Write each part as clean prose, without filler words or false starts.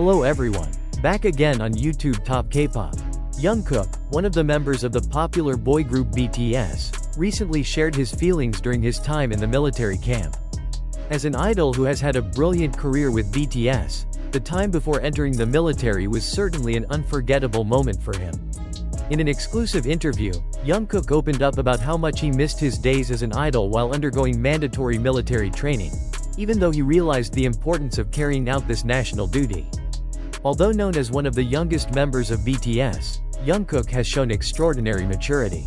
Hello everyone. Back again on YouTube Top K-Pop. Jungkook, one of the members of the popular boy group BTS, recently shared his feelings during his time in the military camp. As an idol who has had a brilliant career with BTS, the time before entering the military was certainly an unforgettable moment for him. In an exclusive interview, Jungkook opened up about how much he missed his days as an idol while undergoing mandatory military training, even though he realized the importance of carrying out this national duty. Although known as one of the youngest members of BTS, Jungkook has shown extraordinary maturity.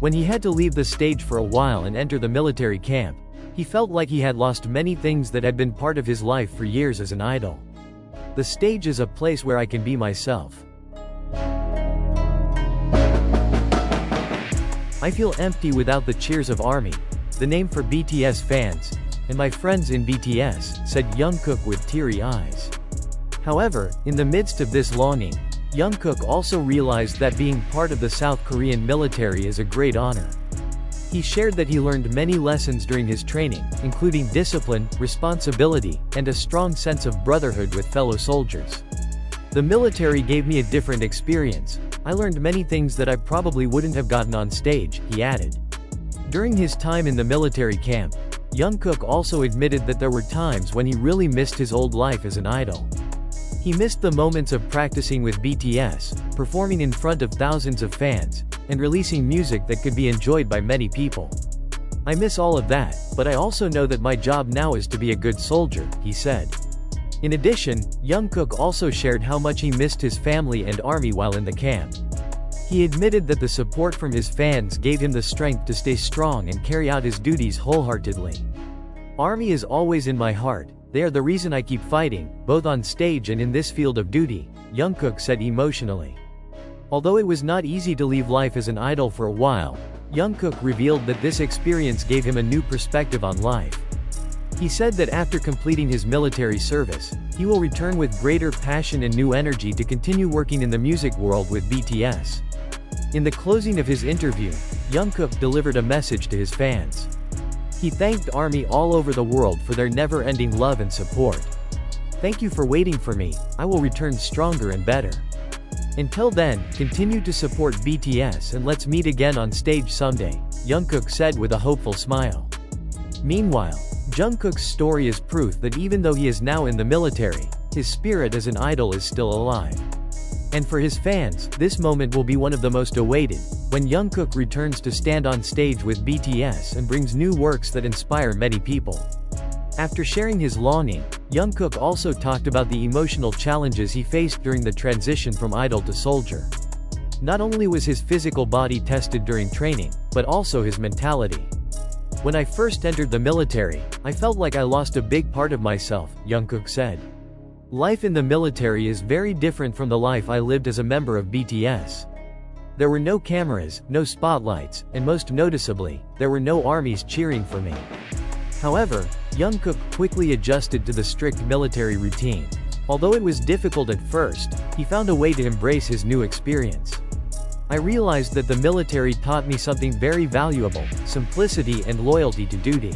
When he had to leave the stage for a while and enter the military camp, he felt like he had lost many things that had been part of his life for years as an idol. The stage is a place where I can be myself. I feel empty without the cheers of ARMY, the name for BTS fans, and my friends in BTS, said Jungkook with teary eyes. However, in the midst of this longing, Jungkook also realized that being part of the South Korean military is a great honor. He shared that he learned many lessons during his training, including discipline, responsibility, and a strong sense of brotherhood with fellow soldiers. The military gave me a different experience. I learned many things that I probably wouldn't have gotten on stage, he added. During his time in the military camp, Jungkook also admitted that there were times when he really missed his old life as an idol. He missed the moments of practicing with BTS, performing in front of thousands of fans, and releasing music that could be enjoyed by many people. I miss all of that, but I also know that my job now is to be a good soldier, he said. In addition, Jungkook also shared how much he missed his family and ARMY while in the camp. He admitted that the support from his fans gave him the strength to stay strong and carry out his duties wholeheartedly. ARMY is always in my heart. They are the reason I keep fighting, both on stage and in this field of duty, Jungkook said emotionally. Although it was not easy to leave life as an idol for a while, Jungkook revealed that this experience gave him a new perspective on life. He said that after completing his military service, he will return with greater passion and new energy to continue working in the music world with BTS. In the closing of his interview, Jungkook delivered a message to his fans. He thanked ARMY all over the world for their never-ending love and support. Thank you for waiting for me, I will return stronger and better. Until then, continue to support BTS and let's meet again on stage someday, Jungkook said with a hopeful smile. Meanwhile, Jungkook's story is proof that even though he is now in the military, his spirit as an idol is still alive. And for his fans, this moment will be one of the most awaited, when Jungkook returns to stand on stage with BTS and brings new works that inspire many people. After sharing his longing, Jungkook also talked about the emotional challenges he faced during the transition from idol to soldier. Not only was his physical body tested during training, but also his mentality. When I first entered the military, I felt like I lost a big part of myself, Jungkook said. Life in the military is very different from the life I lived as a member of BTS. There were no cameras, no spotlights, and most noticeably, there were no armies cheering for me. However, Jungkook quickly adjusted to the strict military routine. Although it was difficult at first, he found a way to embrace his new experience. I realized that the military taught me something very valuable: simplicity and loyalty to duty.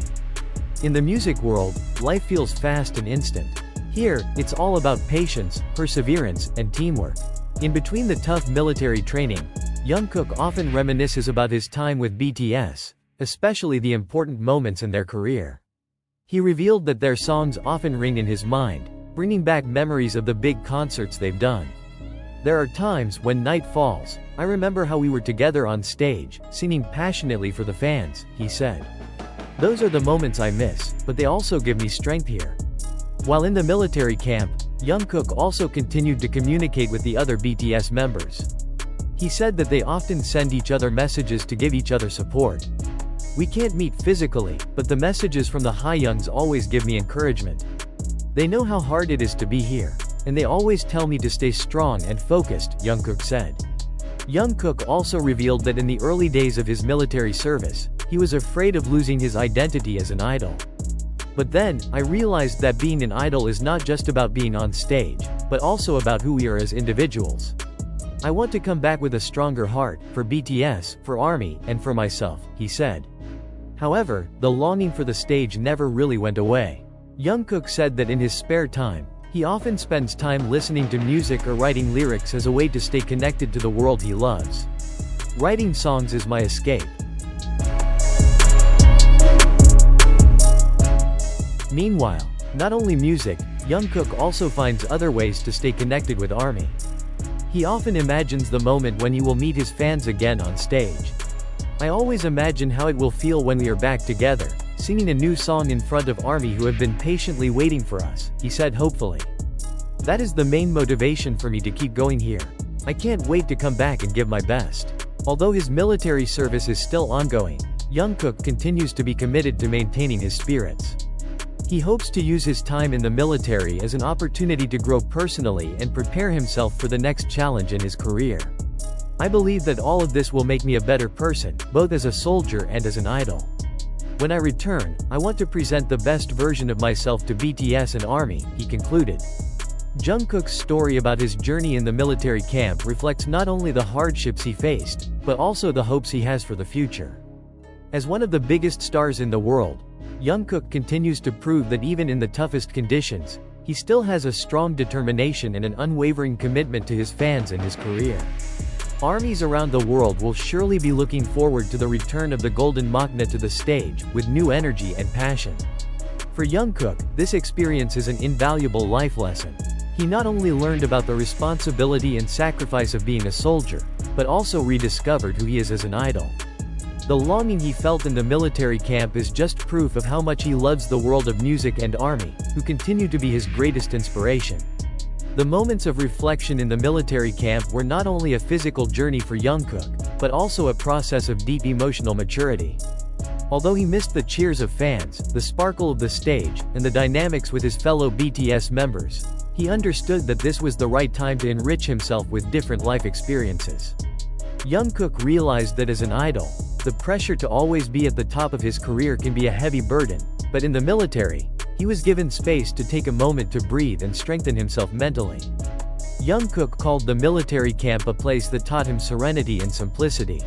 In the music world, life feels fast and instant. Here, it's all about patience, perseverance, and teamwork. In between the tough military training, Jungkook often reminisces about his time with BTS, especially the important moments in their career. He revealed that their songs often ring in his mind, bringing back memories of the big concerts they've done. There are times when night falls, I remember how we were together on stage, singing passionately for the fans, he said. Those are the moments I miss, but they also give me strength here. While in the military camp, Jungkook also continued to communicate with the other BTS members. He said that they often send each other messages to give each other support. We can't meet physically, but the messages from the Hyungs always give me encouragement. They know how hard it is to be here, and they always tell me to stay strong and focused, Jungkook said. Jungkook also revealed that in the early days of his military service, he was afraid of losing his identity as an idol. But then, I realized that being an idol is not just about being on stage, but also about who we are as individuals. I want to come back with a stronger heart, for BTS, for ARMY, and for myself, he said. However, the longing for the stage never really went away. Jungkook said that in his spare time, He often spends time listening to music or writing lyrics as a way to stay connected to the world he loves. Writing songs is my escape. Meanwhile, not only music, Jungkook also finds other ways to stay connected with ARMY. He often imagines the moment when he will meet his fans again on stage. "I always imagine how it will feel when we are back together, singing a new song in front of ARMY who have been patiently waiting for us," he said hopefully. "That is the main motivation for me to keep going here. I can't wait to come back and give my best." Although his military service is still ongoing, Jungkook continues to be committed to maintaining his spirits. He hopes to use his time in the military as an opportunity to grow personally and prepare himself for the next challenge in his career. "I believe that all of this will make me a better person, both as a soldier and as an idol. When I return, I want to present the best version of myself to BTS and ARMY," he concluded. Jungkook's story about his journey in the military camp reflects not only the hardships he faced, but also the hopes he has for the future. As one of the biggest stars in the world, Jungkook continues to prove that even in the toughest conditions, he still has a strong determination and an unwavering commitment to his fans and his career. ARMYs around the world will surely be looking forward to the return of the Golden Makna to the stage, with new energy and passion. For Jungkook, this experience is an invaluable life lesson. He not only learned about the responsibility and sacrifice of being a soldier, but also rediscovered who he is as an idol. The longing he felt in the military camp is just proof of how much he loves the world of music and ARMY, who continue to be his greatest inspiration. The moments of reflection in the military camp were not only a physical journey for Jungkook, but also a process of deep emotional maturity. Although he missed the cheers of fans, the sparkle of the stage, and the dynamics with his fellow BTS members, he understood that this was the right time to enrich himself with different life experiences. Jungkook realized that as an idol, the pressure to always be at the top of his career can be a heavy burden, but in the military, he was given space to take a moment to breathe and strengthen himself mentally. Jungkook called the military camp a place that taught him serenity and simplicity.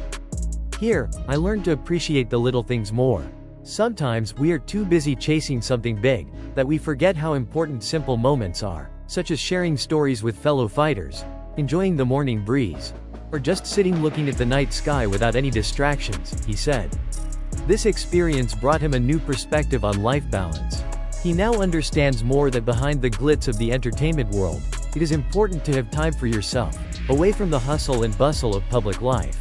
"Here, I learned to appreciate the little things more. Sometimes we are too busy chasing something big, that we forget how important simple moments are, such as sharing stories with fellow fighters, enjoying the morning breeze, or just sitting looking at the night sky without any distractions," he said. This experience brought him a new perspective on life balance. He now understands more that behind the glitz of the entertainment world, it is important to have time for yourself, away from the hustle and bustle of public life.